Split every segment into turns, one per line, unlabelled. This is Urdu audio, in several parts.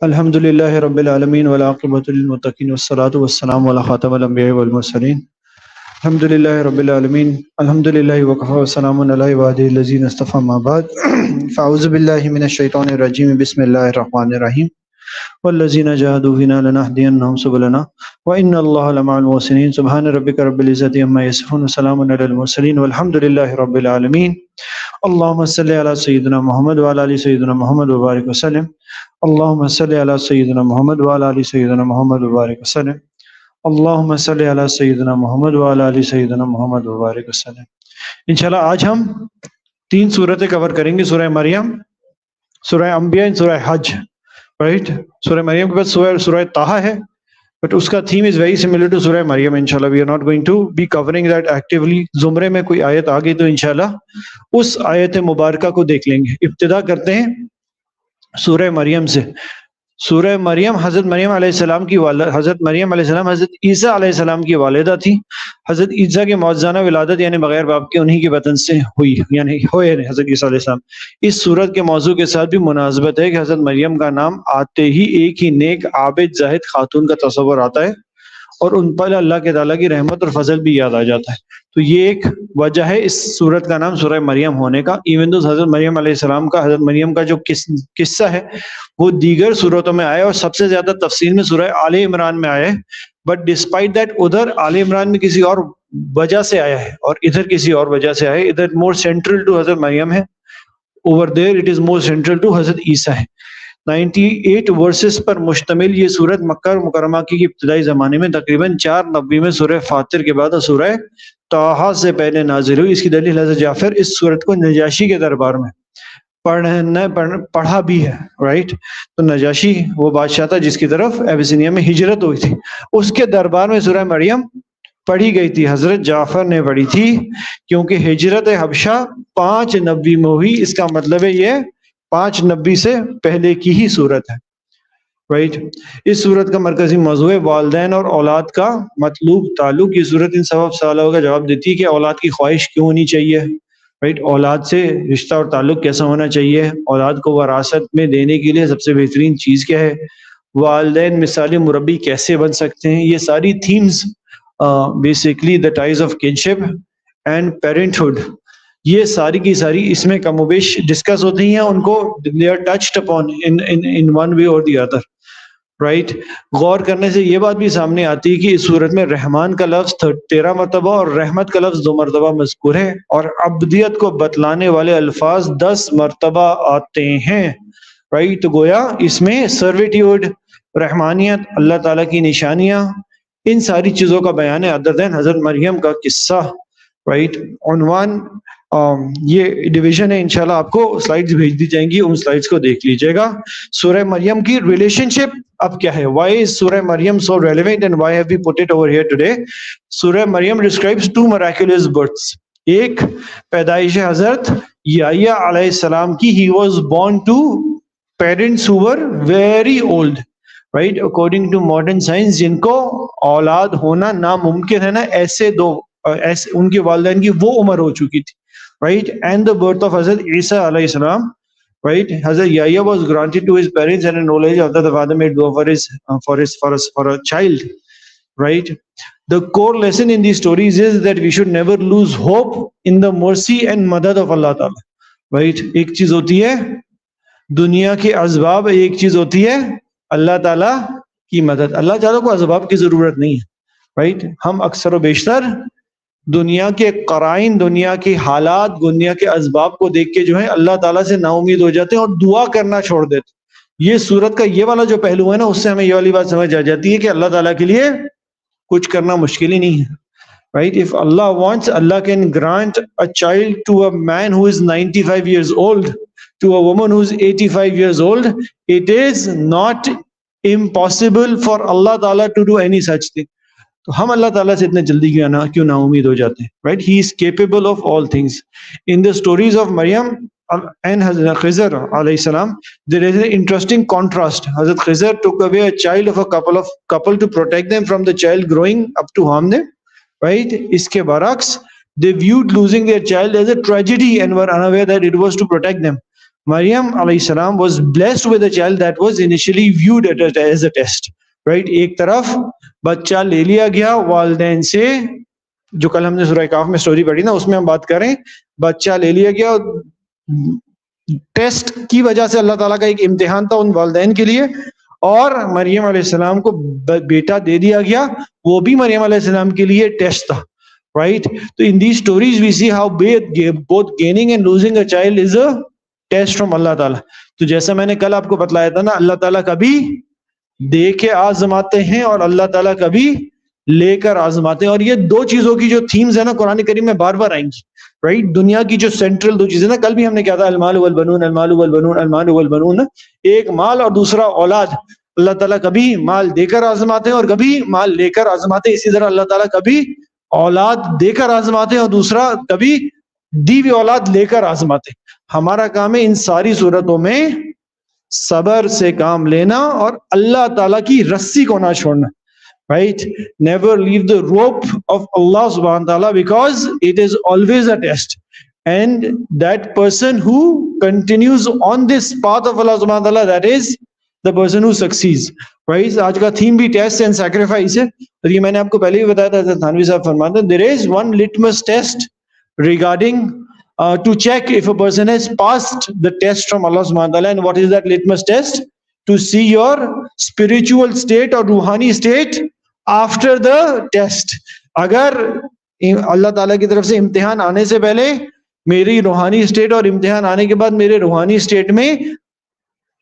الحمد للہ رب العالمین والعاقبۃ للمتقین والصلاۃ والسلام علی خاتم الانبیاء والمرسلین الحمد للہ رب العالمین الحمد للہ وکفی وسلام علی عبادہ الذین اصطفی اما بعد فاعوذ باللہ من الشیطان الرجیم بسم اللہ الرحمن الرحیم والذین جاہدوا فینا لنہدینہم سبلنا وان اللہ لمع المحسنین سبحان ربک رب العزۃ عما یصفون وسلام علی المرسلین والحمد للہ رب العالمین اللہم صلی علی سیدنا محمد وعلی آل سیدنا محمد وبارک وسلم اللہم صلی علی سیدنا محمد وعلی آل سیدنا محمد وبارک وسلم اللہم صلی علی سیدنا محمد وعلی آل سیدنا محمد وبارک وسلم۔ انشاءاللہ آج ہم 3 صورتیں کور کریں گے، سورہ مریم، سورہ انبیاء، سورہ حج، رائٹ۔ سورہ مریم کے بعد سورہ طٰہٰ ہے، بٹ اس کا theme is very similar to سورہ مریم۔ انشاءاللہ we are not going to be covering that actually. زمرے میں کوئی آیت آ گئی تو انشاءاللہ اس آیت مبارکہ کو دیکھ لیں گے۔ ابتدا کرتے ہیں سورہ مریم سے۔ سورہ مریم حضرت مریم علیہ السلام کی حضرت مریم علیہ السلام حضرت عیسیٰ علیہ السلام کی والدہ تھی۔ حضرت عیسیٰ کی معجزانہ ولادت یعنی بغیر باپ کے انہی کے بطن سے ہوئی، یعنی ہوئے حضرت عیسیٰ علیہ السلام۔ اس سورت کے موضوع کے ساتھ بھی مناسبت ہے کہ حضرت مریم کا نام آتے ہی ایک ہی نیک عابد زاہد خاتون کا تصور آتا ہے اور ان پر اللہ کے تعالیٰ کی رحمت اور فضل بھی یاد آ جاتا ہے۔ تو یہ ایک وجہ ہے اس سورت کا نام سورہ مریم ہونے کا۔ ایون دو حضرت مریم علیہ السلام کا، حضرت مریم کا جو قصہ ہے وہ دیگر سورتوں میں آیا اور سب سے زیادہ تفصیل میں سورہ آل عمران میں آیا ہے، بٹ ڈسپائٹ دیٹ ادھر آل عمران میں کسی اور وجہ سے آیا ہے اور ادھر کسی اور وجہ سے آیا ہے۔ ادھر مور سینٹرل ٹو حضرت مریم ہے، over there it is more central to حضرت عیسیٰ ہے۔ 98 ورسز پر مشتمل یہ سورت مکہ مکرمہ کی ابتدائی زمانے میں تقریباً 490 میں سورہ فاطر کے بعد سورہ طٰہٰ سے پہلے نازل ہوئی۔ اس کی دلیل حضرت جعفر اس سورت کو نجاشی کے دربار میں پڑھا بھی ہے، رائٹ۔ تو نجاشی وہ بادشاہ تھا جس کی طرف ابیسینیا میں ہجرت ہوئی تھی، اس کے دربار میں سورہ مریم پڑھی گئی تھی، حضرت جعفر نے پڑھی تھی، کیونکہ ہجرت حبشہ 590 میں ہوئی۔ اس کا مطلب ہے یہ 590 سے پہلے کی ہی صورت ہے، رائٹ۔ اس صورت کا مرکزی موضوع ہے والدین اور اولاد کا مطلوب تعلق۔ یہ صورت ان سبب سوالوں کا جواب دیتی ہے کہ اولاد کی خواہش کیوں ہونی چاہیے، رائٹ۔ اولاد سے رشتہ اور تعلق کیسا ہونا چاہیے، اولاد کو وراثت میں دینے کے لیے سب سے بہترین چیز کیا ہے، والدین مثالی مربی کیسے بن سکتے ہیں۔ یہ ساری themes basically the ties of kinship and parenthood, یہ ساری کی ساری اس میں کم و بیش ڈسکس ہوتی ہیں، ان کو they are touched upon in one way or the other، right. غور کرنے سے یہ بات بھی سامنے آتی ہے کہ اس صورت میں رحمان کا لفظ 13 مرتبہ اور رحمت کا لفظ 2 مرتبہ مذکور ہے، اور عبدیت کو بتلانے والے الفاظ 10 مرتبہ آتے ہیں، رائٹ۔ تو گویا اس میں سرویٹیوڈ، رحمانیت، اللہ تعالیٰ کی نشانیاں، ان ساری چیزوں کا بیان ہے ادر دین حضرت مریم کا قصہ، رائٹ۔ عنوان یہ ڈویژن ہے، انشاءاللہ آپ کو سلائیڈز بھیج دی جائیں گی، ان سلائیڈز کو دیکھ لیجئے گا۔ سورہ مریم کی ریلیشن شپ اب کیا ہے، why is سورہ مریم so relevant and why have we put it over here today؟ سورہ مریم describes 2 miraculous births۔ ایک پیدائش حضرت یحییٰ علیہ السلام کی، he was born to parents who were very old، right according to modern science، جن کو اولاد ہونا ناممکن ہے نا، ایسے ان کے والدین کی وہ عمر ہو چکی تھی، right۔ and the birth of حضرت عیسیٰ علیہ السلام، right۔ حضرت یحییٰ was granted to his parents and a knowledge after the father made dua for a child، right۔ the core lesson in these stories is that we should never lose hope in the mercy and madad of Allah Ta'ala، right۔ ایک چیز ہوتی ہے دنیا کے اسباب، ایک چیز ہوتی ہے اللہ تعالیٰ کی مدد۔ اللہ تعالیٰ کو اسباب کی ضرورت نہیں ہے، right۔ ہم اکثر و بیشتر دنیا کے قرائن، دنیا کے حالات، دنیا کے اسباب کو دیکھ کے جو ہے اللہ تعالیٰ سے نا امید ہو جاتے ہیں اور دعا کرنا چھوڑ دیتے۔ یہ صورت کا یہ والا جو پہلو ہے نا، اس سے ہمیں یہ والی بات سمجھ آ جاتی ہے کہ اللہ تعالیٰ کے لیے کچھ کرنا مشکل ہی نہیں ہے، right۔ if Allah wants, Allah can grant a child to a man who is 95 years old, to a woman who is 85 years old. It is not impossible for Allah Ta'ala to do any such thing. تو ہم اللہ تعالیٰ سے اتنے جلدی کیوں نا امید ہو جاتے ہیں، right؟ He is capable of all things. In the stories of Maryam and Hazrat Khizer alayhi salam, there is an interesting contrast. Hazrat Khizer took away a child of a couple to protect them from the child growing up to harm them, right? اس کے برعکس they viewed losing their child as a tragedy and were unaware that it was to protect them. Maryam alayhi salam was blessed with a child that was initially viewed as a test, right? ایک طرف بچہ لے لیا گیا والدین سے, جو کل ہم نے سورہ کاف میں سٹوری پڑھی نا اس میں ہم بات کریں, بچہ لے لیا گیا, ٹیسٹ کی وجہ سے اللہ تعالیٰ کا ایک امتحان تھا ان والدین کے لیے, اور مریم علیہ السلام کو بیٹا دے دیا گیا, وہ بھی مریم علیہ السلام کے لیے ٹیسٹ تھا, right? So in these stories we see how both gaining and losing a child is a test from Allah تعالیٰ. تو جیسا میں نے کل آپ کو بتلایا تھا نا, اللہ تعالیٰ کبھی دے کے آزماتے ہیں اور اللہ تعالیٰ کبھی لے کر آزماتے ہیں, اور یہ دو چیزوں کی جو تھیمز ہیں نا قرآن کریم میں بار بار آئیں گی, رائٹ؟ دنیا کی جو سینٹرل دو چیزیں نا, کل بھی ہم نے کیا تھا, المال والبنون, المال والبنون, المال والبنون, ایک مال اور دوسرا اولاد. اللہ تعالیٰ کبھی مال دے کر آزماتے ہیں اور کبھی مال لے کر آزماتے ہیں. اسی طرح اللہ تعالیٰ کبھی اولاد دے کر آزماتے ہیں اور دوسرا کبھی دی ہوئی اولاد لے کر آزماتے ہیں. ہمارا کام ہے ان ساری صورتوں میں صبر سے کام لینا اور اللہ تعالیٰ کی رسی کو نہ چھوڑنا, right? Never leave the rope of Allah subhanahu wa ta'ala, because it is always a test, and that person who continues on this path of Allah subhanahu wa ta'ala, that is the person who succeeds, right? آج کا تھیم بھی ٹیسٹ اینڈ سیکریفائس ہے, اور یہ میں نے آپ کو پہلے بھی بتایا تھا, تھانوی صاحب فرماتے ہیں there is one litmus test regarding to check if a person has passed the test from Allah subhanahu wa ta'ala. And what is that litmus test? To see your spiritual state or ruhani state after the test. اگر اللہ تعالیٰ کی طرف سے امتحان آنے سے پہلے میری روحانی اسٹیٹ اور امتحان آنے کے بعد میرے روحانی اسٹیٹ میں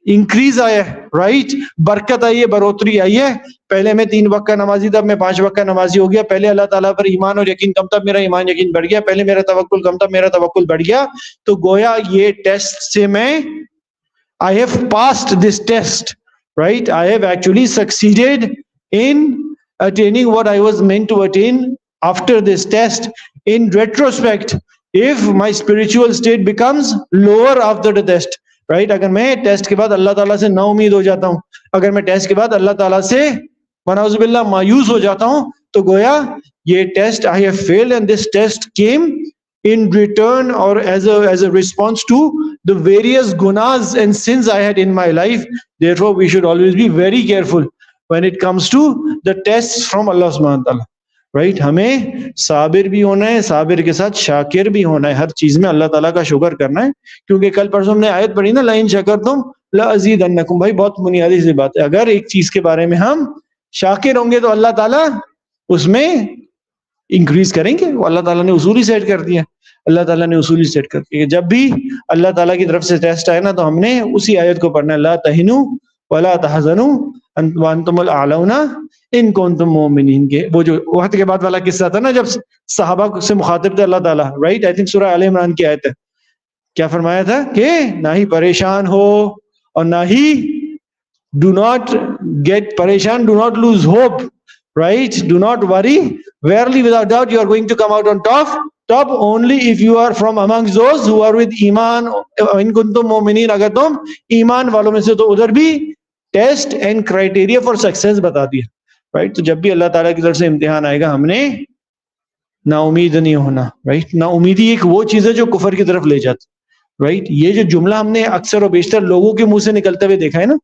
انکریز آیا ہے, رائٹ, برکت آئی ہے, بڑھوتری آئی ہے. پہلے میں 3 وقت کا نمازی تھا, میں 5 وقت کا نمازی ہو گیا. پہلے اللہ تعالیٰ پر ایمان اور یقین کم تھا, میرا ایمان یقین بڑھ گیا. پہلے میرا توکل کم تھا, میرا توکل بڑھ گیا. تو گویا یہ ٹیسٹ سے میں I have passed this test, right? I have actually succeeded in attaining what I was meant to attain after this test. In retrospect, if my spiritual state becomes lower after the test, right? اگر میں ٹیسٹ کے بعد اللہ تعالیٰ سے نا امید ہو جاتا ہوں, اگر میں ٹیسٹ کے بعد اللہ تعالیٰ سے ونعوذ باللہ مایوس ہو جاتا ہوں, تو گویا یہ test I have failed, and this test came in return or as a response to the various gunas and sins I had in my life. Therefore we should always be very careful when it comes to the tests from Allah subhanahu wa ta'ala, right? ہمیں صابر بھی ہونا ہے, صابر کے ساتھ شاکر بھی ہونا ہے, ہر چیز میں اللہ تعالیٰ کا شکر کرنا ہے. کیونکہ کل پرسوں ہم نے آیت پڑھی نا, لَإِن شَكَرْتُمْ لَأَزِيدَنَّكُمْ. بھائی بہت بنیادی سی بات ہے, اگر ایک چیز کے بارے میں ہم شاکر ہوں گے تو اللہ تعالیٰ اس میں انکریز کریں گے. وہ اللہ تعالیٰ نے اصول ہی سیٹ کر دیا, اللہ تعالیٰ نے اصول ہی سیٹ کر دیا. جب بھی اللہ تعالیٰ کی طرف سے ٹیسٹ آئے نا, تو ہم نے اسی آیت کو پڑھنا ہے, لا تہنوا ولا تحزنوا وانتم الاعلون ان کنتم مؤمنین. کے وہ جو وقت کے بعد والا قصہ تھا نا, جب صحابہ سے مخاطب تھے اللہ تعالیٰ, رائٹ, آئی تھنک سورہ آل عمران کی آیت ہے, کیا فرمایا تھا کہ نہ ہی پریشان ہو اور نہ ہی do not get پریشان, do not lose hope, right? Do not worry. Verily without doubt you are going to come out on top only if you are from amongst those who are with ایمان. ان کنتم مومنین, اگر تم ایمان والوں میں سے, تو ادھر بھی test and criteria for success بتا دیا, رائٹ. تو جب بھی اللہ تعالیٰ کی طرف سے امتحان آئے گا, ہم نے نا امید نہیں ہونا, رائٹ. نا امیدی ایک وہ چیز ہے جو کفر کی طرف لے جاتی, رائٹ. یہ جو جملہ ہم نے اکثر و بیشتر لوگوں کے منہ سے نکلتے ہوئے دیکھا ہے نا,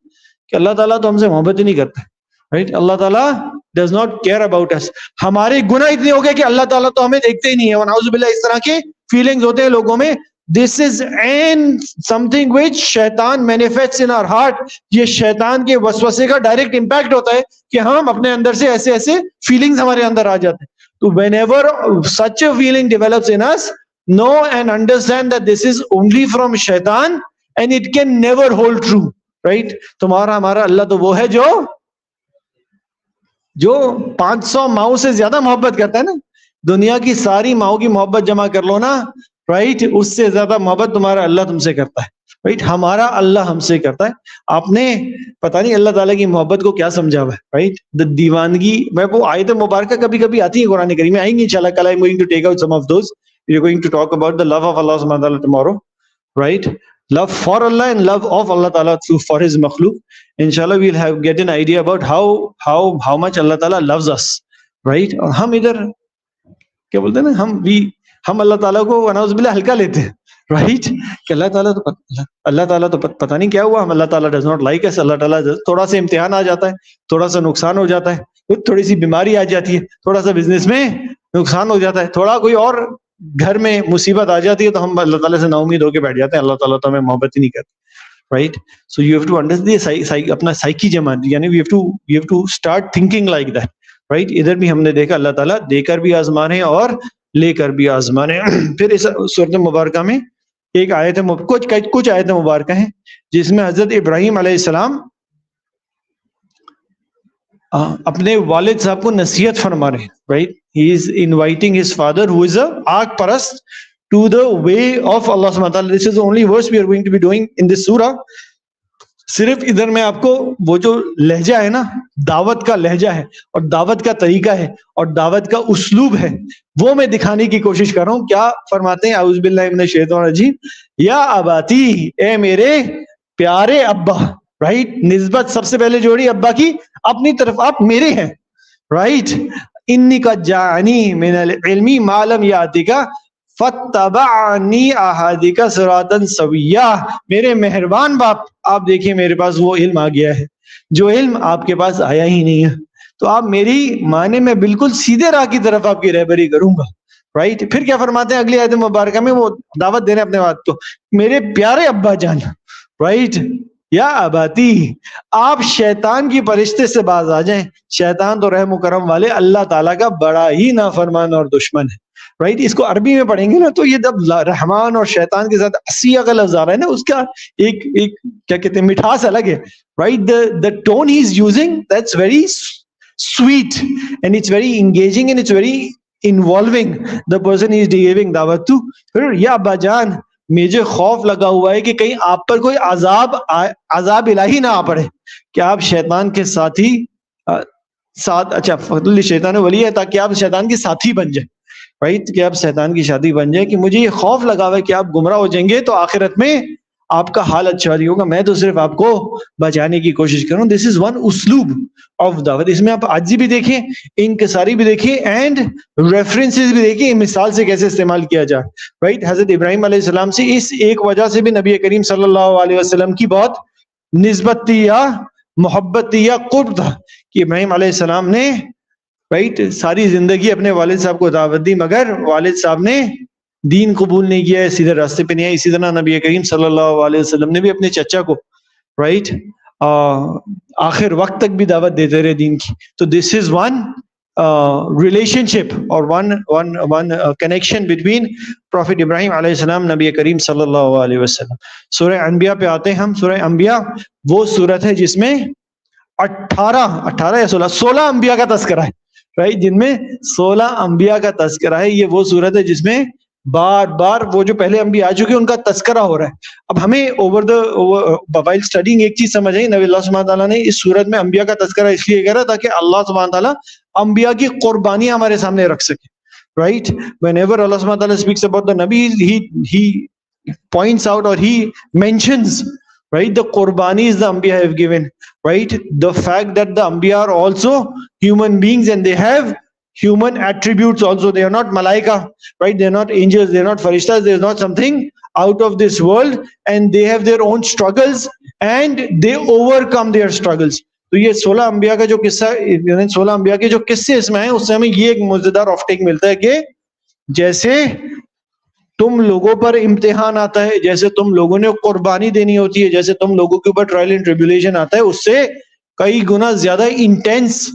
کہ اللہ تعالیٰ تو ہم سے محبت ہی نہیں کرتا, رائٹ. اللہ تعالیٰ does not care about us. ہمارے گناہ اتنے ہو گئے کہ اللہ تعالیٰ تو ہمیں دیکھتے ہی نہیں ہے. ونعوذ باللہ, اس طرح کے فیلنگز ہوتے ہیں لوگوں میں. This is and something which شیطان manifests in our heart. یہ شیطان کے وسوسے کا ڈائریکٹ امپیکٹ ہوتا ہے کہ ہم اپنے اندر سے ایسے فیلنگز ہمارے اندر آ جاتے ہیں. تو whenever such a feeling develops in us, know and understand that this is only from شیطان and it can never hold true, right? تمہارا ہمارا اللہ تو وہ ہے جو 500 ماؤں سے زیادہ محبت کرتا ہے نا. دنیا کی ساری ماؤں کی محبت جمع کر لو نا, رائٹ, اس سے زیادہ محبت تمہارا اللہ تم سے کرتا ہے, رائٹ. ہمارا اللہ ہم سے کرتا ہے. آپ نے پتہ نہیں اللہ تعالیٰ کی محبت کو کیا سمجھا ہوا ہے, رائٹ. دیوانگی میں وہ آیت مبارکہ کبھی کبھی آتی ہے قرآن کریم میں, آئیں گی انشاءاللہ. کل I'm going to take out some of those. We are going to talk about the love of Allah subhanahu wa ta'ala tomorrow, right? Love for Allah and love of Allah Ta'ala for His makhluk. Inshallah we'll get an idea about how much Allah Ta'ala loves us, right? اور ہم ادھر کیا بولتے ہیں نا, ہم اللہ تعالیٰ کو ونعوذ باللہ ہلکا لیتے ہیں, رائٹ کہ اللہ تعالیٰ تو پتہ نہیں کیا ہوا، ہم اللہ تعالیٰ ڈز ناٹ لائک اس، اللہ تعالیٰ تھوڑا سا امتحان آ جاتا ہے، تھوڑا سا نقصان ہو جاتا ہے، تھوڑی سی بیماری آ جاتی ہے، تھوڑا سا بزنس میں نقصان ہو جاتا ہے، تھوڑا کوئی اور گھر میں مصیبت آ جاتی ہے تو ہم اللہ تعالیٰ سے نا امید ہو کے بیٹھ جاتے ہیں، اللہ تعالیٰ تو ہمیں محبت ہی نہیں کرتا. Right so you have to understand اپنا سائیکی جمع، یعنی we have to start thinking like that. Right ادھر بھی ہم نے دیکھا اللہ تعالیٰ دے کر بھی آزمانے اور لے کر بھی آزمانے. پھر اس سورۃ مبارکہ میں ایک آیت کچھ آیت مبارکہ ہیں جس میں حضرت ابراہیم علیہ السلام اپنے والد صاحب کو نصیحت فرما رہے ہیں. رائٹ ہی از انوائٹنگ ہز فادر ہو از اے آگ پرست to the way of Allah subhanahu wa ta'ala. This is the only verse we are going to be doing in this surah. صرف ادھر میں آپ کو وہ جو لہجہ ہے نا، دعوت کا لہجہ ہے اور دعوت کا طریقہ ہے اور دعوت کا اسلوب ہے، وہ میں دکھانے کی کوشش کر رہا ہوں. کیا فرماتے ہیں اعوذ باللہ من الشیطان الرجیم، یا اباتی، اے میرے پیارے ابا. رائٹ نسبت سب سے پہلے جوڑی ابا کی اپنی طرف، آپ میرے ہیں. رائٹ انی کا جانی من العلم ما لم یاتک فَاتَّبَعْنِي أَهْدِكَ صِرَاطًا سَوِيًّا. میرے مہربان باپ، آپ دیکھیں میرے پاس وہ علم آ گیا ہے جو علم آپ کے پاس آیا ہی نہیں ہے، تو آپ میری معنی میں بالکل سیدھے راہ کی طرف آپ کی رہبری کروں گا. رائٹ پھر کیا فرماتے ہیں اگلی آیت مبارکہ میں، وہ دعوت دے رہے ہیں اپنے بات کو، میرے پیارے ابا جان. رائٹ یا اباتی، آپ شیطان کی پرشتے سے باز آ جائیں. شیطان تو رحم و کرم والے اللہ تعالیٰ کا بڑا ہی نافرمان اور دشمن ہے. رائٹ اس کو عربی میں پڑھیں گے نا تو یہ جب رحمان اور شیطان کے ساتھ اسیہ کا لفظ آ رہا ہے نا، اس کا ایک کیا کہتے ہیں مٹھاس الگ ہے. Right the tone he is using, that's very sweet and it's very engaging and it's very involving the person he is giving دعوت to. پھر یا ابا جان، مجھے خوف لگا ہوا ہے کہ کہیں آپ پر کوئی عذاب الہی نہ آ پڑے کہ آپ شیطان کے ساتھی اچھا فضل شیطان ولی ہے، تاکہ آپ شیطان کے ساتھی بن جائیں. رائٹ کہ آپ شیطان کی شادی بن جائے، کہ مجھے یہ خوف لگا ہوا ہے کہ آپ گمراہ ہو جائیں گے تو آخرت میں آپ کا حال اچھا نہیں ہوگا. میں تو صرف آپ کو بچانے کی کوشش کروں. دس از ون اسلوب آف دعوت. اس میں آپ عاجزی بھی دیکھیں، انکساری بھی دیکھیں اینڈ ریفرنسز بھی دیکھیں، مثال سے کیسے استعمال کیا جائے. رائٹ حضرت ابراہیم علیہ السلام سے اس ایک وجہ سے بھی نبی کریم صلی اللہ علیہ وسلم کی بہت نسبت تھی یا محبت تھی یا قرب تھا، کہ ابراہیم علیہ السلام نے رائٹ ساری زندگی اپنے والد صاحب کو دعوت دی، مگر والد صاحب نے دین قبول نہیں کیا ہے، سیدھے راستے پہ نہیں آئے. اسی طرح نبی کریم صلی اللہ علیہ وسلم نے بھی اپنے چچا کو رائٹ آخر وقت تک بھی دعوت دیتے رہے دین کی. تو دس از ون ریلیشن شپ اور ون کنیکشن بٹوین پروفیٹ ابراہیم علیہ السلام نبی کریم صلی اللہ علیہ وسلم. سورہ انبیاء پہ آتے ہیں ہم. سورہ انبیاء وہ سورت ہے جس میں 18 یا 16 انبیاء کا تذکرہ ہے. رائٹ جن میں 16 انبیاء کا تذکرہ ہے. یہ وہ صورت ہے جس میں بار بار وہ جو پہلے انبیاء آ چکے ان کا تذکرہ ہو رہا ہے. اب ہمیں وائل اسٹڈینگ ایک چیز سمجھ آئی، نبی اللہ سبحانہ تعالیٰ نے اس صورت میں انبیاء کا تذکرہ اس لیے کرا تاکہ اللہ سبحانہ تعالیٰ انبیاء کی قربانیاں ہمارے سامنے رکھ سکے. Right whenever Allah subhanahu wa ta'ala speaks about the Nabis, he points out or he mentions right the qurbanis the Anbiya have given. Right the fact that the Anbiya are also human beings and they have human attributes also. They are not malaika, right? They are not angels, they are not farishtas, they are not something out of this world, and they have their own struggles and they overcome their struggles. تو یہ 16 انبیاء کا جو قصہ، 16 انبیاء کے جو قصے اس میں ہیں، اس سے ہمیں یہ ایک مزیدار آف ٹیک ملتا ہے کہ جیسے تم لوگوں پر امتحان آتا ہے، جیسے تم لوگوں نے قربانی دینی ہوتی ہے، جیسے تم لوگوں کے اوپر ٹرائل اینڈ ٹریبیولیشن آتا ہے، اس سے کئی گنا زیادہ انٹینس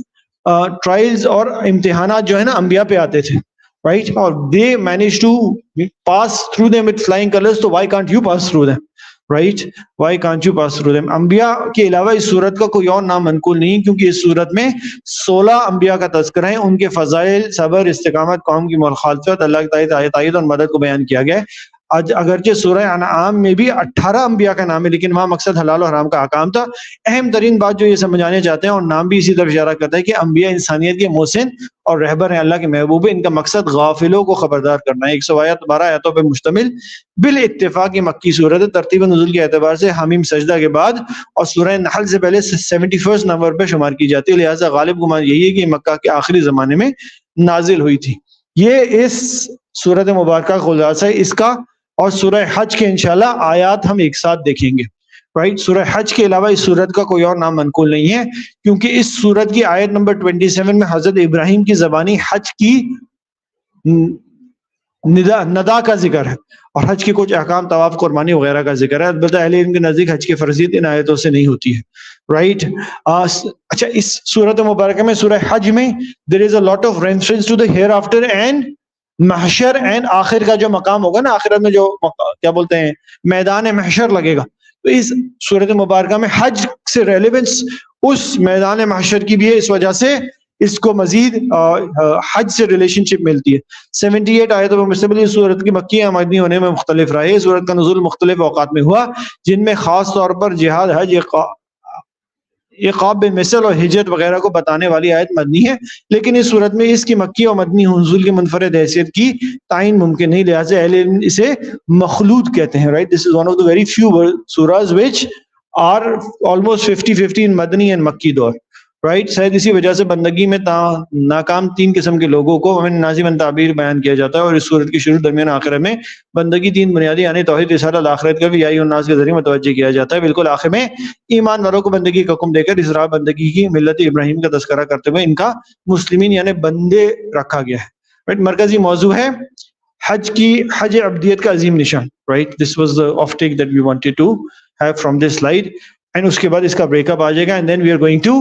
ٹرائلز اور امتحانات جو ہے نا انبیاء پہ آتے تھے. رائٹ اور they manage to pass through them with flying colours. تو why can't you pass through them? Right why can't you pass through them? انبیاء کے علاوہ اس صورت کا کوئی اور نام منقول نہیں، کیونکہ اس صورت میں 16 انبیاء کا تذکرہ ہے، ان کے فضائل، صبر، استقامت، قوم کی مخالفت، اللہ کی تائید اور مدد کو بیان کیا گیا ہے. اگرچہ سورہ انعام میں بھی 18 انبیاء کا نام ہے، لیکن وہاں مقصد حلال و حرام کا احکام تھا. اہم ترین بات جو یہ سمجھانے چاہتے ہیں، اور نام بھی اسی طرف اشارہ کرتا ہے، کہ انبیاء انسانیت کے محسن اور رہبر ہیں، اللہ کے محبوب ہیں. ان کا مقصد غافلوں کو خبردار کرنا ہے. 112 آیتوں پہ مشتمل بالاتفاق یہ مکی صورت ہے. ترتیب نزول کے اعتبار سے حمیم سجدہ کے بعد اور سورہ نحل سے پہلے 71 نمبر پہ شمار کی جاتی ہے. لہٰذا غالب گمان یہی ہے کہ مکہ کے آخری زمانے میں نازل ہوئی تھی. یہ اس صورت مبارکہ کا خلاصہ ہے اس کا. اور سورہ حج کے انشاءاللہ آیات ہم ایک ساتھ دیکھیں گے. رائٹ, سورہ حج کے علاوہ اس سورت کا کوئی اور نام منقول نہیں ہے, کیونکہ اس سورت کی آیت نمبر 27 میں حضرت ابراہیم کی زبانی حج کی ندا کا ذکر ہے, اور حج کے کچھ احکام, طواف, قربانی وغیرہ کا ذکر ہے. البتہ اہل علم کے نزدیک حج کی فرضیت ان آیتوں سے نہیں ہوتی ہے. رائٹ, اچھا, اس سورت مبارکہ میں, سورہ حج میں there is a lot of reference to the hereafter and محشر اینڈ آخر کا جو مقام ہوگا نا, آخرت میں جو کیا بولتے ہیں میدان محشر لگے گا, تو اس سورت مبارکہ میں حج سے ریلیونس اس میدان محشر کی بھی ہے, اس وجہ سے اس کو مزید حج سے ریلیشن شپ ملتی ہے. 78 آیتوں میں مشتمل اس سورت کی مکی یا مدنی ہونے میں مختلف رائے. سورت کا نزول مختلف اوقات میں ہوا, جن میں خاص طور پر جہاد, حج, عقاب بن مثل اور ہجرت وغیرہ کو بتانے والی آیت مدنی ہے, لیکن اس صورت میں اس کی مکی اور مدنی نزول کی منفرد حیثیت کی تعین ممکن نہیں, لہٰذا اہل علم اسے مخلوط کہتے ہیں. Right, this is one of the very few سورہز which are almost 50-50 in مدنی اینڈ مکی دور. رائٹ, شاید اسی وجہ سے بندگی میں ناکام 3 قسم کے لوگوں کو ہمیں نازم تعبیر بیان کیا جاتا ہے, اور اس صورت کی شروع, درمیان, آخر میں بندگی 3 بنیادی یعنی توحید, رسالت, آخرت کا بھی یا ایھا الناس کے ذریعے متوجہ کیا جاتا ہے. بالکل آخر میں ایمان والوں کو بندگی کا حکم دے کر اس راہ بندگی کی ملت ابراہیم کا تذکرہ کرتے ہوئے ان کا مسلمین یعنی بندے رکھا گیا ہے. رائٹ, مرکزی موضوع ہے حج عبدیت کا عظیم نشان. Right, this was the off take that we wanted to have from this slide. And اس کے بعد اس کا بریک اپ آ جائے گا, and then we are going to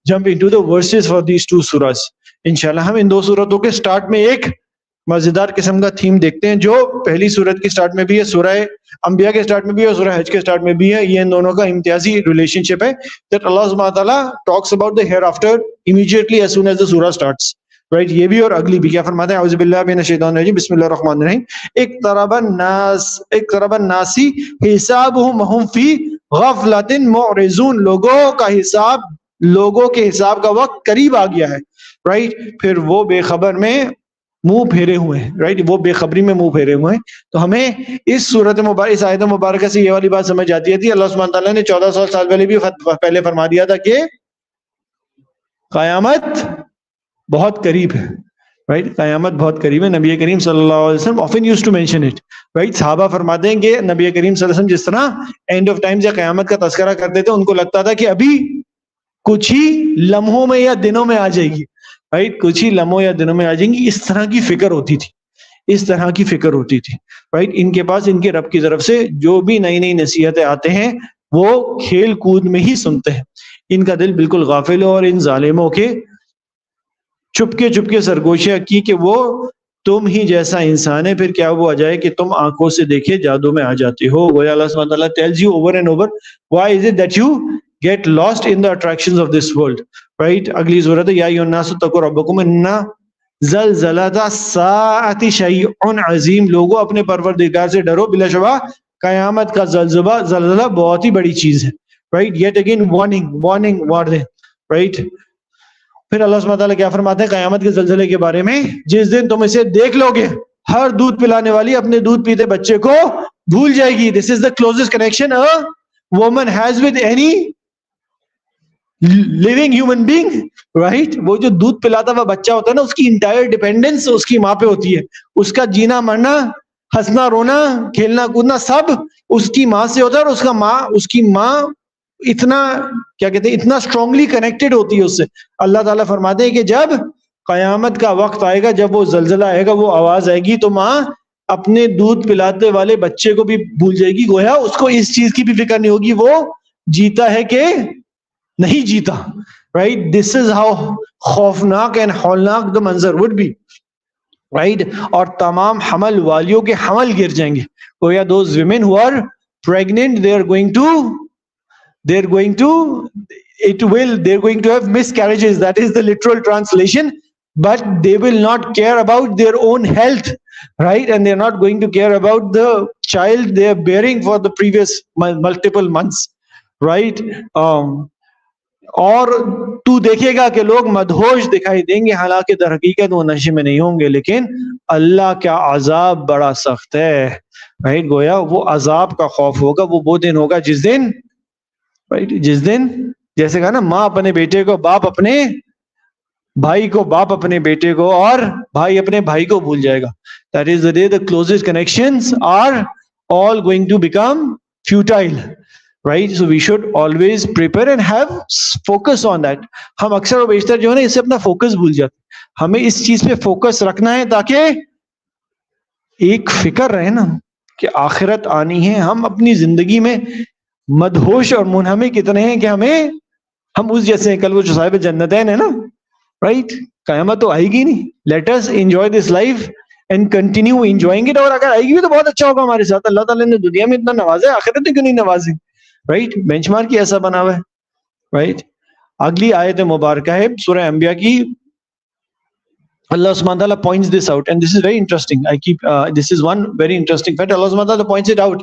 jump into the verses for these 2 سورہز. انشاءاللہ ہم ان 2 سورتوں کے سٹارٹ میں ایک مزیدار قسم کا تھیم دیکھتے ہیں, جو پہلی سورت کی سٹارٹ میں بھی ہے, سورہ انبیاء کے سٹارٹ میں بھی ہے, اور سورہ حج کے سٹارٹ میں بھی ہے. یہ ان دونوں کا امتیازی ریلیشن شپ ہے, that اللہ سبحانہ تعالیٰ talks about the hereafter immediately as soon as the surah starts. Right, یہ بھی اور اگلی بھی. کیا فرماتے ہیں؟ اعوذ باللہ من الشیطان الرجیم, بسم اللہ الرحمن الرحیم. اقترب الناس حسابهم وهم فی غفلۃ معرضون, لوگوں کے حساب کا وقت قریب آ گیا ہے. رائٹ, پھر وہ بے خبر میں منہ پھیرے ہوئے ہیں. رائٹ, وہ بے خبری میں منہ پھیرے ہوئے ہیں. تو ہمیں اس سورت مبارکہ, اس آیت مبارکہ سے یہ والی بات سمجھ آتی تھی. اللہ سبحانہ تعالیٰ نے 1400 سال پہلے بھی پہلے فرما دیا تھا کہ قیامت بہت قریب ہے. رائٹ, قیامت بہت قریب ہے. نبی کریم صلی اللہ علیہ وسلم often used to mention it. Right, صحابہ فرماتے ہیں کہ نبی کریم صلی اللہ علیہ وسلم جس طرح اینڈ آف ٹائمز یا قیامت کا تذکرہ کرتے تھے, ان کو لگتا تھا کہ ابھی کچھ ہی لمحوں میں یا دنوں میں آ جائے گی. رائٹ, کچھ ہی لمحوں یا دنوں میں آ جائیں گی. اس طرح کی فکر ہوتی تھی, اس طرح کی فکر ہوتی تھی. رائٹ, ان کے پاس ان کے رب کی طرف سے جو بھی نئی نئی نصیحتیں آتے ہیں وہ کھیل کود میں ہی سنتے ہیں. ان کا دل بالکل غافل ہے, اور ان ظالموں کے چپکے سرگوشیاں کی کہ وہ تم ہی جیسا انسان ہے, پھر کیا وہ آ جائے کہ تم آنکھوں سے دیکھے جادو میں آ جاتے ہو. گویا اللہ سبحانہ تعالیٰ tells you over and over why is it that you get lost in the attractions of this world. Right, اگلی سورت ہے یا ایھا الناس اتقوا ربکم ان زلزلۃ الساعۃ شیء عظیم, لوگوں اپنے پروردگار سے ڈرو, بلا شبہ قیامت کا زلزلہ بہت ہی بڑی چیز ہے. Right, yet again warning. Right, پھر اللہ سبحانہ تعالیٰ کیا فرماتے ہیں قیامت کے زلزلے کے بارے میں؟ جس دن تم اسے دیکھ لو گے, ہر دودھ پلانے والی اپنے دودھ پیتے بچے کو بھول جائے گی. This is the closest connection a woman has with any living human being. Right, وہ جو دودھ پلاتا ہوا بچہ ہوتا ہے نا, اس کی انٹائر ڈیپینڈنس اس کی ماں پہ ہوتی ہے. اس کا جینا مرنا, ہنسنا رونا, کھیلنا کودنا سب اس کی ماں سے ہوتا ہے, اور اس کی ماں اتنا کیا کہتے ہیں, اتنا اسٹرانگلی کنیکٹڈ ہوتی ہے اس سے. اللہ تعالیٰ فرماتے ہیں کہ جب قیامت کا وقت آئے گا, جب وہ زلزلہ آئے گا, وہ آواز آئے گی, تو ماں اپنے دودھ پلاتے والے بچے کو بھی بھول جائے گی. گویا اس کو اس چیز کی بھی فکر نہیں ہوگی وہ جیتا ہے کہ نہیں جیتا. رائٹ, دس از ہاؤ خوفناک اینڈ ہولناک دا منظر وڈ بی. رائٹ, اور تمام حمل والیوں کے حمل گر جائیں گے. گویا those women who are pregnant, they are going to have miscarriages. That is the literal translation. But they will not care about their own health. Right, and they're not going to care about the child they are bearing for the previous multiple months. Right, اور تو دیکھے گا کہ لوگ مدہوش دکھائی دیں گے, حالانکہ در حقیقت وہ نشے میں نہیں ہوں گے, لیکن اللہ کا عذاب بڑا سخت ہے. Right, گویا وہ عذاب کا خوف ہوگا. وہ دن ہوگا جس دن جیسے کہا نا, ماں اپنے بیٹے کو, باپ اپنے بھائی کو, باپ اپنے بیٹے کو, اور بھائی اپنے بھائی کو بھول جائے گا. That is the day the closest connections are all going to become futile, right? So we should always prepare and have focus on that. ہم اکثر و بیشتر جو ہے نا اس سے اپنا فوکس بھول جاتے ہیں. ہمیں اس چیز پہ فوکس رکھنا ہے تاکہ ایک فکر رہے نا کہ آخرت آنی ہے. ہم اپنی زندگی میں مدہوش اور منہمک اتنے ہیں کہ ہم اس جیسے ہیں. کل وہ جو صاحب جنتین ہے نا, رائٹ, قیامت تو آئے گی نہیں. Let us enjoy this life and continue enjoying it. اور اگر آئے گی بھی تو بہت اچھا ہوگا ہمارے ساتھ. اللہ تعالیٰ نے دنیا میں اتنا نوازا ہے, آخرت میں کیوں نہیں نوازے, رائٹ. بینچ مارک ہی ایسا بنا ہوا ہے, رائٹ. اگلی آیت مبارکہ ہے سورہ انبیاء کی. Allah subhanahu wa ta'ala points this out, and this is very interesting. This is one very interesting fact. Allah subhanahu wa ta'ala points it out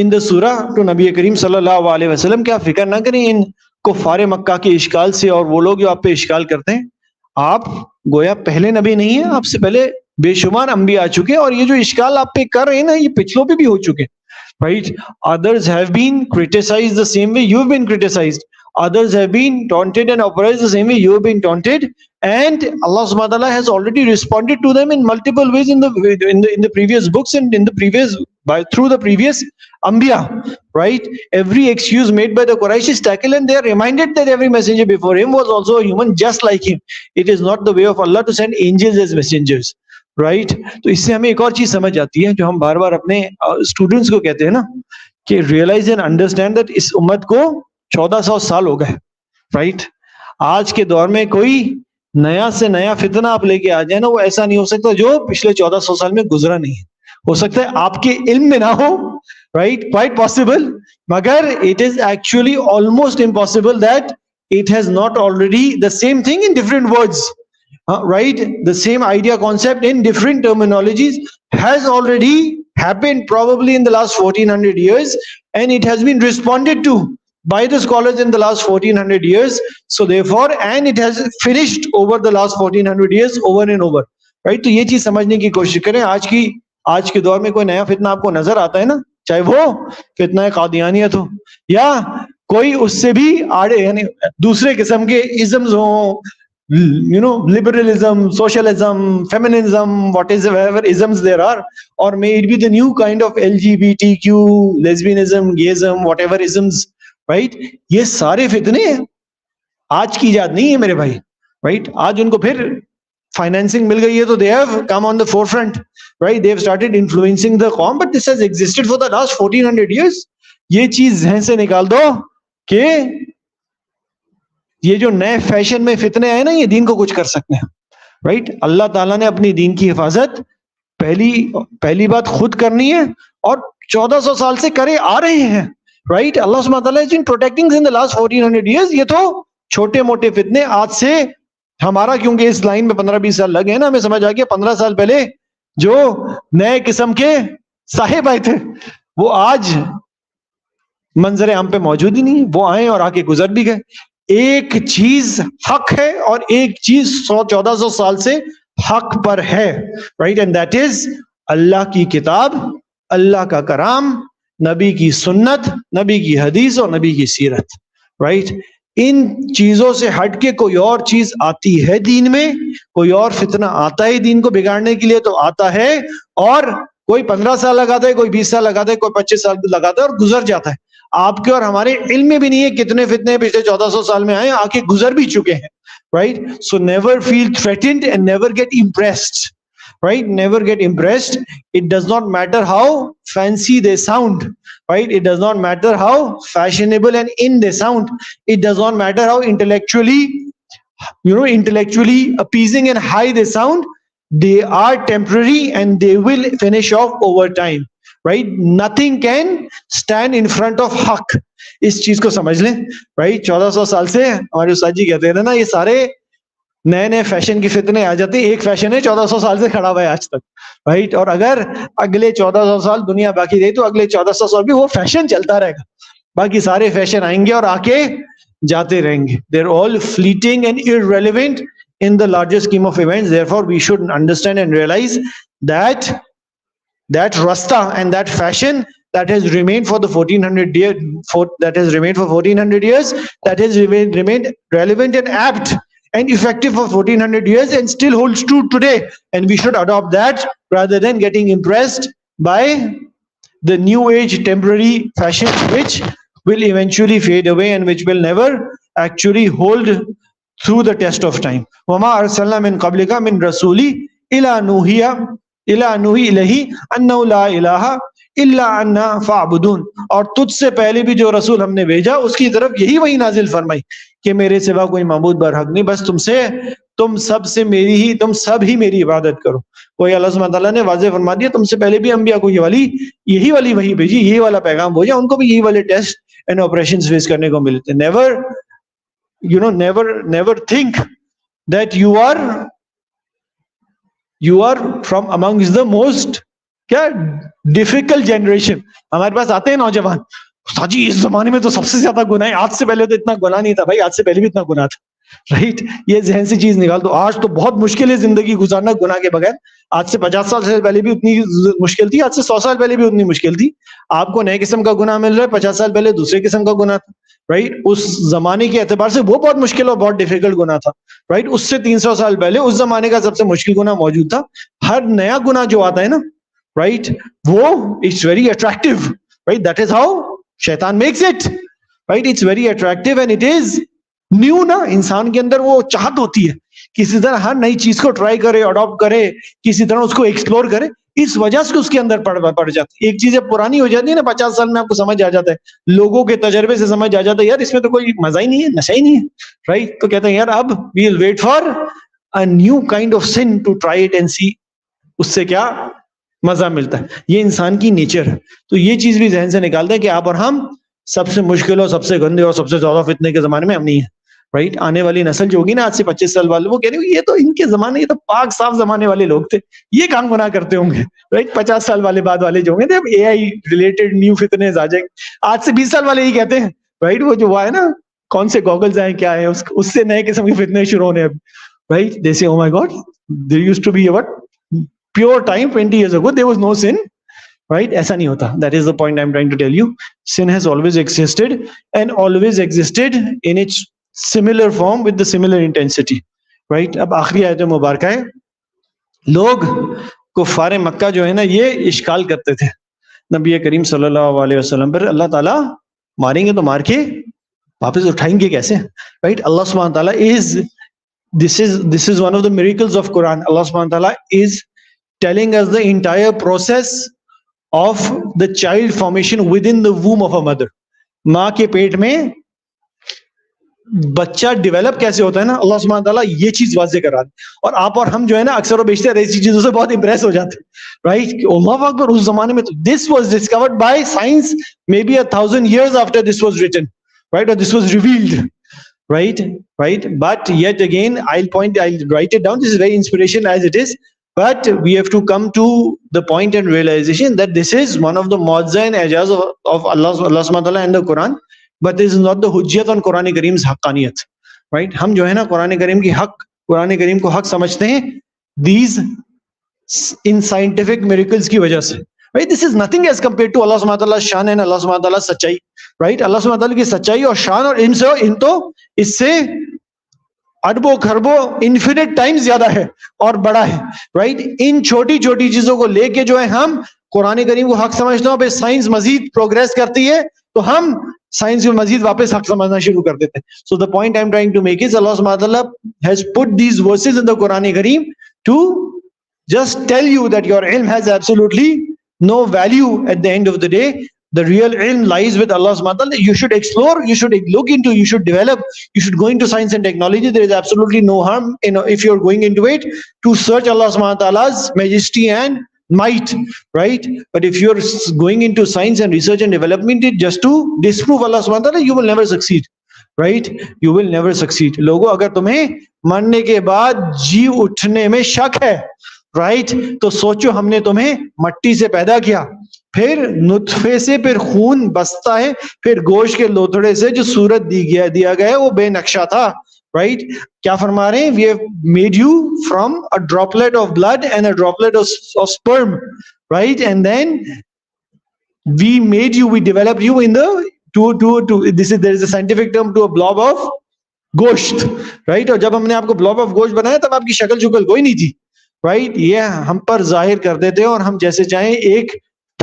in the surah to Nabi Kareem sallallahu alaihi wasallam کہ آپ فکر نہ کریں ان کفار مکہ کے اشکال سے, اور وہ لوگ جو آپ پہ اشکال کرتے ہیں. آپ گویا پہلے نبی نہیں ہیں, آپ سے پہلے بے شمار انبیاء آ چکے ہیں, اور یہ جو اشکال آپ پہ کر رہے ہیں نا, یہ پچھلوں پہ بھی ہو چکے ہیں, right? Others have been criticized the same way you've been criticized. Others have been taunted and oppressed the same way you have been taunted, and Allah subhanahu wa ta'ala has already responded to them in multiple ways in the previous books and through the previous anbiya, right? Every excuse made by the Quraysh is tackled, and they are reminded that every messenger before him was also a human just like him. It is not the way of Allah to send angels as messengers, right? تو اس سے ہمیں ایک اور چیز سمجھ آتی ہے جو ہم بار بار اپنے اسٹوڈنٹس کو کہتے ہیں نا, کہ ریئلائز اینڈ انڈرسٹینڈ دیٹ اس امت کو 1400 سال ہو گئے, رائٹ. آج کے دور میں کوئی نیا سے نیا فتنہ آپ لے کے آ جائیں نا, وہ ایسا نہیں ہو سکتا جو پچھلے 1400 سال میں گزرا نہیں ہے. ہو سکتا ہے آپ کے علم میں نہ ہو, رائٹ, quite possible, مگر it is actually almost impossible that it has not already the same thing in different words, right? The same idea, concept in different terminologies has already happened probably in the last 1400 years, and it has been responded to by the scholars in the last 1400 years. So therefore, and it has finished over the last 1400 years over and over, right? تو یہ چیز سمجھنے کی کوشش کریں. آج کے دور میں کوئی نیا فتنہ آپ کو نظر آتا ہے نا, چاہے وہ فتنہ قادیانیت ہو یا کوئی اس سے بھی آڑے یعنی دوسرے قسم کے ازمز ہوں, liberalism, socialism, feminism, whatever isms there are, or may it be the new kind of LGBTQ, lesbianism, gayism, whatever isms, right? یہ سارے فتنے آج کی ایجاد نہیں ہے میرے بھائی, right? آج ان کو پھر فائنینسنگ مل گئی ہے تو they have come on the forefront, right? They have started influencing the قوم, but this has existed for the last 1400 years. یہ چیز ذہن سے نکال دو کہ یہ جو نئے فیشن میں فتنے آئے نا, یہ دین کو کچھ کر سکتے ہیں, رائٹ. اللہ تعالیٰ نے اپنی دین کی حفاظت پہلی بات خود کرنی ہے, اور 1400 سال سے کرے آ رہے ہیں, رائٹ. اللہ سبحانہ وتعالیٰ has been protecting in the last 1400 years. یہ تو چھوٹے موٹے فتنے آج سے ہمارا, کیونکہ اس لائن میں 15-20 سال لگے ہیں نا, ہمیں سمجھ آ گیا 15 سال پہلے جو نئے قسم کے صاحب آئے تھے وہ آج منظر عام پہ موجود ہی نہیں. وہ آئے اور آ کے گزر بھی گئے. ایک چیز حق ہے اور ایک چیز 1400 سال سے حق پر ہے, رائٹ. اینڈ دیٹ از اللہ کی کتاب, اللہ کا کلام, نبی کی سنت, نبی کی حدیث اور نبی کی سیرت, رائٹ. ان چیزوں سے ہٹ کے کوئی اور چیز آتی ہے دین میں, کوئی اور فتنہ آتا ہے دین کو بگاڑنے کے لیے تو آتا ہے, اور کوئی 15 سال لگاتا ہے, کوئی 20 سال لگاتا ہے, کوئی 25 سال لگاتا ہے اور گزر جاتا ہے. آپ کے اور ہمارے علم میں بھی نہیں ہے کتنے فتنے پچھلے 1400 سال میں آئے, آ کے گزر بھی چکے ہیں, right. So never feel threatened and never get impressed, right? Never get impressed. It does not matter how fancy they sound, right? It does not matter how fashionable and in they sound. It does not matter how intellectually appeasing and high they sound. They are temporary and they will finish off over time, right? Nothing can stand in front of haq. اس چیز کو سمجھ لیں, right? 1400 سال سے ہمارے استاد جی کہتے ہیں نا, یہ سارے نئے فیشن کی فتنے آ جاتے ہیں. ایک فیشن ہے 1400 سال سے کھڑا ہوا ہے آج تک, رائٹ. اور اگر اگلے 1400 سال دنیا باقی رہی تو اگلے 1400 سال بھی وہ فیشن چلتا رہے گا. باقی سارے فیشن آئیں گے اور آ کے جاتے رہیں گے. They're all fleeting and irrelevant in the larger scheme of events. Therefore, we should understand and realize that rasta and that fashion that has remained for the 1400 years, that has remained for 1400 years, that has remained relevant and apt and effective for 1400 years and still holds true today, and we should adopt that rather than getting impressed by the new age temporary fashion which will eventually fade away and which will never actually hold through the test of time. وَمَا أَرْسَلْنَا مِن قَبْلِكَ مِن رَسُولٍ إِلَّا نُوحِي إِلَيْهِ أَنَّهُ لَا إِلَٰهَ إِلَّا أَنَّا فَاعْبُدُونَ. اور تجھ سے پہلے بھی جو رسول ہم نے بھیجا اس کی طرف یہی وہی نازل فرمائی کہ میرے سوا کوئی معبود برحق نہیں، بس تم سب ہی میری عبادت کرو. کوئی اللہ سبحانہ تعالیٰ نے واضح فرما دیا تم سے پہلے بھی انبیاء کو یہی والی وہی بھیجی، یہی والا پیغام بھیجا، ان کو بھی یہی والے ٹیسٹ اینڈ آپریشن فیس کرنے کو ملتے. never think that you are from amongst the most difficult generation. ہمارے پاس آتے ہیں نوجوان، استاد جی اس زمانے میں تو سب سے زیادہ گناہ ہے، آج سے پہلے تو اتنا گناہ نہیں تھا. بھائی آج سے پہلے بھی اتنا گناہ تھا، رائٹ؟ یہ ذہن سے چیز نکال دو. آج تو بہت مشکل ہے زندگی گزارنا گناہ کے بغیر. آج سے 50 سال سے پہلے بھی اتنی مشکل تھی، آج سے 100 سال پہلے بھی اتنی مشکل تھی. آپ کو نئے قسم کا گناہ مل رہا ہے، 50 سال پہلے دوسرے قسم کا گناہ تھا، رائٹ؟ اس زمانے کے اعتبار سے وہ بہت مشکل اور بہت ڈیفیکلٹ گناہ تھا، رائٹ؟ اس سے 300 سال پہلے اس زمانے کا سب سے مشکل گناہ موجود تھا. ہر نیا گناہ جو آتا ہے نا، رائٹ، وہ it's very attractive, right? That is how شیطان makes it, right? It's very attractive and it is new. نا انسان کے اندر وہ چاہت ہوتی ہے کسی طرح ہر نئی چیز کو ٹرائی کرے، اڈاپٹ کرے، کسی طرح اس کو ایکسپلور کرے. اس وجہ سے اس کے اندر پڑ جاتی ہے. ایک چیز پرانی ہو جاتی ہے نا، 50 سال میں آپ کو سمجھ آ جاتا ہے، لوگوں کے تجربے سے سمجھ آ جاتا ہے یار اس میں تو کوئی مزہ ہی نہیں ہے، نشہ ہی نہیں ہے، رائٹ؟ تو کہتے ہیں یار اب we will wait for a new kind of sin to try it and see اس سے کیا مزہ ملتا ہے. یہ انسان کی نیچر ہے. تو یہ چیز بھی ذہن سے نکال دیں کہ آپ اور ہم سب سے مشکل اور سب سے گندے اور سب سے زیادہ فتنے کے زمانے میں ہم نہیں ہیں، رائٹ؟ آنے والی نسل جو ہوگی نا آج سے 25 سال والے، وہ کہہ رہے ہیں یہ تو ان کے زمانے، یہ تو پاک صاف زمانے والے لوگ تھے، یہ کام گناہ کرتے ہوں گے، رائٹ؟ 50 سال والے بعد والے جو ہوں گے اب اے آئی ریلیٹڈ نیو فتنے آ جائیں گے. آج سے 20 سال والے ہی کہتے ہیں، رائٹ؟ وہ جو ہوا ہے نا کون سے گوگلز آئے کیا ہے، اس سے نئے قسم کے فتنے شروع ہونے اب، right? They say, oh my God, there used to be a pure time 20 years ago, there was no sin, right? ایسا نہیں ہوتا. That is the point I'm trying to tell you. Sin has always existed and always existed in its similar form with the similar intensity, right? اب آخری آیت مبارکہ ہے. لوگ کفار مکہ جو ہے نا یہ اشکال کرتے تھے نبی کریم صلی اللہ علیہ وسلم پر، اللہ تعالیٰ ماریں گے تو مار کے واپس اٹھائیں گے کیسے، رائٹ؟ اللہ سبحانہ تعالیٰ This is one of the miracles of Quran. Allah subhanahu wa ta'ala is telling us the entire process of the child formation within the womb of a mother. ماں کے پیٹ میں بچہ ڈیولپ کیسے ہوتا ہے نا، اللہ سبحانہ تعالیٰ یہ چیز واضح کرا دے. اور آپ اور ہم جو ہے نا اکثر و بیشتر ایسی چیزوں سے بہت امپریس ہو جاتے ہیں، رائٹ؟ اللہ اکبر، اس زمانے میں تو this was discovered by science maybe 1000 years after this was written, right? Or this was revealed, right? But yet again I'll write it down. This is very inspirational as it is, but we have to come to the point and realization that this is one of the mu'jiza and ijaz of Allah subhanahu wa ta'ala and the Quran, but this is not the hujjat on Quran Kareem's haqqaniyat, right? ہم جو ہے نا قرآن کریم کی قرآن کریم کو حق سمجھتے ہیں these in scientific miracles کی وجہ سے, right? This is nothing as compared to Allah subhanahu wa ta'ala شان and Allah subhanahu wa ta'ala سچائی, right? اللہ subhanahu wa ta'ala کی سچائی اور شان اور ان تو اس سے اربوں خربوں انفینٹ ٹائم زیادہ ہے اور بڑا ہے, رائٹ؟ ان چھوٹی چھوٹی چیزوں کو لے کے جو ہے ہم قرآن کریم کو حق سمجھتے ہیں, پھر سائنس مزید پروگریس کرتی ہے تو ہم سائنس کو مزید واپس حق سمجھنا شروع کر دیتے ہیں. سو the point I'm trying to make is Allah subhanahu wa ta'ala has put these verses in the Quran Kareem to just tell you that your ilm has absolutely no value at the end of the day. The real ilm lies with Allah subhanahu wa ta'ala. You should explore, you should look into, you should develop, you should go into science and technology. There is absolutely no harm if you're going into it to search Allah subhanahu wa ta'ala's majesty and might, right? But if you're going into science and research and development just to disprove Allah subhanahu wa ta'ala, you will never succeed, right? You will never succeed. لوگوں اگر تمہیں مرنے کے بعد جی اٹھنے میں شک ہے, رائٹ, تو سوچو ہم نے تمہیں مٹی سے پیدا کیا, پھر نطفے سے پھر خون بستا ہے, پھر گوشت کے لوتھڑے سے جو صورت دیا گیا ہے وہ بے نقشہ تھا, رائٹ؟ کیا فرما رہے ہیں؟ We have made you from a droplet of blood and a droplet of sperm, right? And then we made you, we developed you in the there is a scientific term to a blob of گوشت, right? اور جب ہم نے آپ کو blob of گوشت بنایا تب آپ کی شکل کوئی نہیں تھی, رائٹ؟ یہ ہم پر ظاہر کر دیتے ہیں اور ہم جیسے چاہیں ایک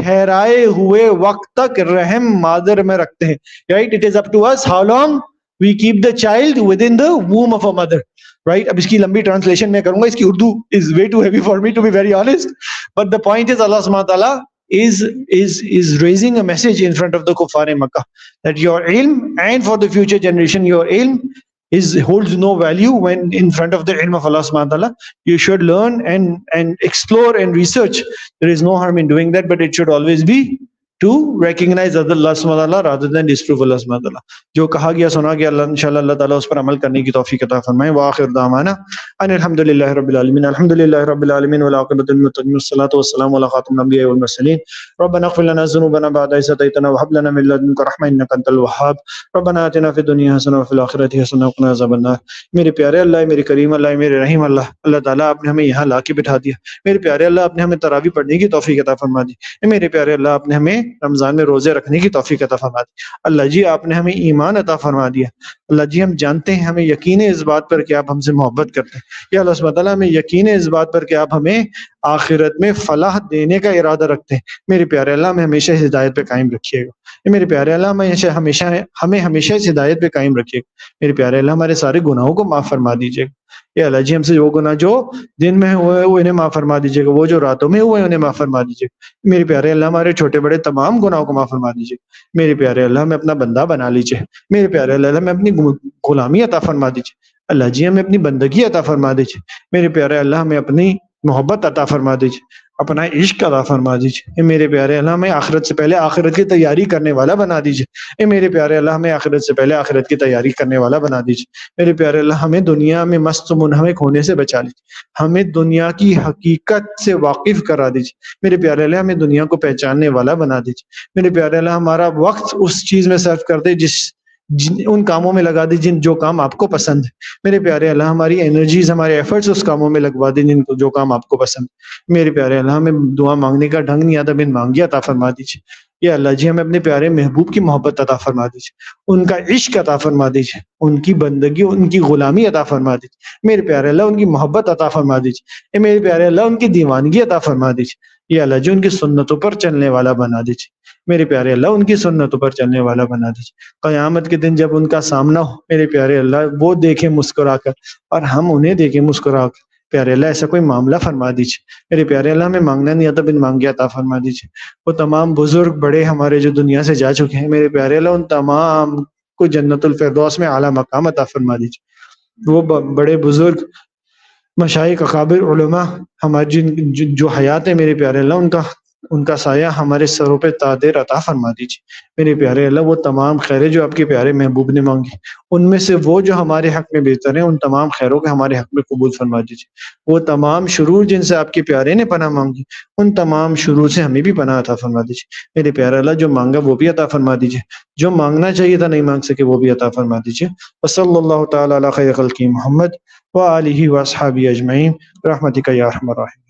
ٹھہرائے ہوئے وقت تک رحم مادر میں رکھتے ہیں. Right? It is up to us how long we keep the child within the womb of a mother. Right? اب اس کی لمبی ٹرانسلیشن میں کروں گا, اس کی Urdu is way too heavy for me to be very honest. But the point is Allah subhanahu wa ta'ala is raising a message in front of the kuffar in Makkah that your ilm, and for the future generation, your ilm holds no value when in front of the ilm of Allah subhanahu wa ta'ala. You should learn and explore and research. There is no harm in doing that, but it should always be to recognize Allah subhanahu wa ta'ala rather than disprove Allah subhanahu wa ta'ala. جو کہا گیا سنا گیا, اللہ انشاءاللہ اللہ تعالیٰ اس پر عمل کرنے کی توفیق عطا فرمائے. وآخر دعوانا ان الحمدللہ رب العالمین. الحمدللہ رب العالمین والعاقبۃ للمتقین والصلاۃ والسلام علی خاتم الانبیاء والمرسلین. ربنا اغفر لنا ذنوبنا بعد إذ هديتنا وهب لنا من لدنك رحمة إنك أنت الوهاب. ربنا آتنا في الدنيا حسنة وفي الآخرة حسنة وقنا عذاب النار. میرے پیارے اللہ, میرے کریم اللہ, میرے رحیم اللہ, اللہ تعالیٰ آپ نے ہمیں یہاں لا کے بٹھا دیا. میرے پیارے اللہ, آپ نے ہمیں تراویح پڑھنے کی توفیق عطا فرما دی. میرے پیارے اللہ, آپ نے ہمیں رمضان میں روزے رکھنے کی توفیق عطا فرما دی. اللہ جی, آپ نے ہمیں ایمان عطا فرما دیا. اللہ جی, ہم جانتے ہیں, ہمیں یقین ہے اس بات پر کہ آپ ہم سے محبت کرتے ہیں. یا اللہ سبحانہ تعالیٰ, ہمیں یقین ہے اس بات پر کہ آپ ہمیں آخرت میں فلاح دینے کا ارادہ رکھتے ہیں. میرے پیارے اللہ, ہمیں ہمیشہ اس ہدایت پہ قائم رکھیے گا. میرے پیارے اللہ, ہمیں ہمیشہ اس ہدایت پہ قائم رکھیے گا. میرے پیارے اللہ, ہمارے سارے گناہوں کو معاف فرما دیجیے گا. یا اللہ جی, ہم سے وہ گناہ جو دن میں ہوئے وہ انہیں معاف فرما دیجیے گا, وہ جو راتوں میں ہوئے انہیں معاف فرما دیجیے گا. میرے پیارے اللہ, ہمارے چھوٹے بڑے تمام گناہوں کو معاف فرما دیجیے گا. میرے پیارے اللہ, ہمیں اپنا بندہ بنا لیجیے. میرے پیارے اللہ, ہمیں اپنی غلامی عطا فرما دیجیے. اللہ جی, ہمیں اپنی بندگی عطا فرما دیجیے. میرے پیارے اللہ, ہمیں اپنی محبت عطا فرما دیجیے, اپنا عشق عطا فرما دیجیے. میرے پیارے اللہ, ہمیں آخرت سے پہلے آخرت کی تیاری کرنے والا بنا دیجیے. میرے پیارے اللہ, ہمیں آخرت سے پہلے آخرت کی تیاری کرنے والا بنا دیجیے. میرے پیارے اللہ, ہمیں دنیا میں مست و منہمک ہونے سے بچا لیجیے. ہمیں دنیا کی حقیقت سے واقف کرا دیجیے. میرے پیارے اللہ, ہمیں دنیا کو پہچاننے والا بنا دیجیے. میرے پیارے اللہ, ہمارا وقت اس چیز میں صرف کر دے ان کاموں میں لگا دی جو کام آپ کو پسند ہے. میرے پیارے اللہ, ہماری انرجیز, ہمارے ایفرٹس اس کاموں میں لگوا دیں جو کام آپ کو پسند ہے. میرے پیارے اللہ, ہمیں دعا مانگنے کا ڈھنگ نہیں آتا, بن مانگی عطا فرما دیجیے. یا اللہ جی, ہمیں اپنے پیارے محبوب کی محبت عطا فرما دیجیے, ان کا عشق عطا فرما دیجیے, ان کی بندگی, ان کی غلامی عطا فرما دیجیے. میرے پیارے اللہ, ان کی محبت عطا فرما دیجیے. میرے پیارے اللہ, ان کی دیوانگی عطا فرما دیجیے. یا اللہ جی, ان کی سنتوں پر چلنے والا بنا دیجیے. میرے پیارے اللہ, ان کی سنتوں پر چلنے والا بنا دیجیے. قیامت کے دن جب ان کا سامنا ہو, میرے پیارے اللہ, وہ دیکھیں مسکرا کر اور ہم انہیں دیکھیں مسکرا کر. پیارے اللہ, ایسا کوئی معاملہ فرما دیجیے. میرے پیارے اللہ, ہمیں مانگنا نہیں آتا, بن مانگے عطا فرما دیجیے. وہ تمام بزرگ بڑے ہمارے جو دنیا سے جا چکے ہیں, میرے پیارے اللہ, ان تمام کو جنت الفردوس میں اعلیٰ مقام عطا فرما دیجیے. وہ بڑے بزرگ مشائخ اکابر علماء ہماری جو حیات ہے, میرے پیارے اللہ, ان کا سایہ ہمارے سروں پہ تادیر عطا فرما دیجیے. میرے پیارے اللہ, وہ تمام خیریں جو آپ کے پیارے محبوب نے مانگی, ان میں سے وہ جو ہمارے حق میں بہتر ہیں, ان تمام خیروں کے ہمارے حق میں قبول فرما دیجیے. وہ تمام شرور جن سے آپ کے پیارے نے پناہ مانگی, ان تمام شرور سے ہمیں بھی پناہ عطا فرما دیجیے. میرے پیارے اللہ, جو مانگا وہ بھی عطا فرما دیجیے, جو مانگنا چاہیے تھا نہیں مانگ سکے وہ بھی عطا فرما دیجیے. وصلی اللہ تعالی علی خیر خلقہ محمد وآلہ واصحابہ اجمعین برحمتک یا ارحم الراحمین.